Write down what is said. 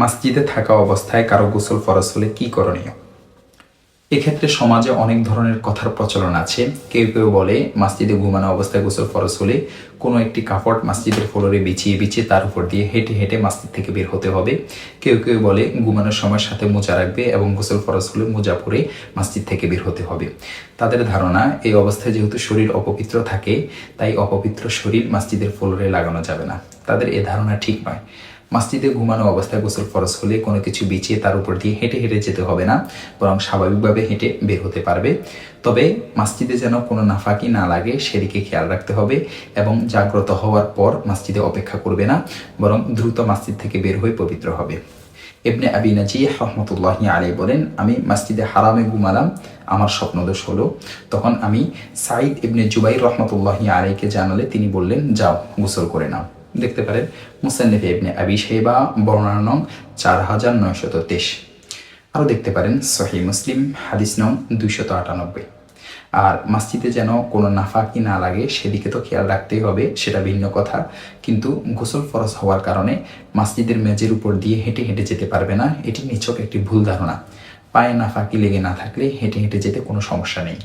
মসজিদে থাকা অবস্থায় কারো গোসল ফরজ হলে কি করণীয়? এক্ষেত্রে সমাজে অনেক ধরনের কথার প্রচলন আছে। কেউ কেউ বলে মসজিদে ঘুমানো অবস্থায় গোসল ফরজ হলে কোনো একটি কাপড় মসজিদের ফ্লোরে বিছিয়ে তার উপর দিয়ে হেঁটে হেঁটে মসজিদ থেকে বের হতে হবে। কেউ কেউ বলে ঘুমানোর সময় সাথে মোজা রাখবে এবং গোসল ফরজ হলে মোজা পরে মসজিদ থেকে বের হতে হবে। তাদের ধারণা এই অবস্থায় যেহেতু শরীর অপবিত্র থাকে, তাই অপবিত্র শরীর মসজিদের ফ্লোরে লাগানো যাবে না। তাদের এ ধারণা ঠিক নয়। মসজিদে ঘুমানো অবস্থায় গোসল ফরজ হলে কোনো কিছু বিছিয়ে তার উপর দিয়ে হেঁটে হেঁটে যেতে হবে না, বরং স্বাভাবিকভাবে হেঁটে বের হতে পারবে। তবে মসজিদে যেন কোনো নাফাকি না লাগে সেদিকে খেয়াল রাখতে হবে এবং জাগ্রত হওয়ার পর মসজিদে অপেক্ষা করবে না, বরং দ্রুত মসজিদ থেকে বের হয়ে পবিত্র হবে। ইবনে আবি নাজিহ রহমতুল্লাহি আলাইহি বলেন, আমি মসজিদে হারামে ঘুমালাম, আমার স্বপ্নদোষ হলো। তখন আমি সাঈদ ইবনে জুবাইর রহমতুল্লাহি আলাইহিকে জানালে তিনি বললেন, যাও গোসল করে নাও। দেখতে পারেন মুসান্নিফ ইবনে আবি শাইবা বর্ণনা নং 4923। আরও দেখতে পারেন সহিহ মুসলিম হাদিস নং 298। আর মসজিদে যেন কোনো নাফাকি না লাগে সেদিকে তো খেয়াল রাখতেই হবে, সেটা ভিন্ন কথা। কিন্তু গোসল ফরজ হওয়ার কারণে মসজিদের মেঝের উপর দিয়ে হেঁটে হেঁটে যেতে পারবে না, এটি নিছক একটি ভুল ধারণা। পায়ে নাফাকি লেগে না থাকলে হেঁটে হেঁটে যেতে কোনো সমস্যা নেই।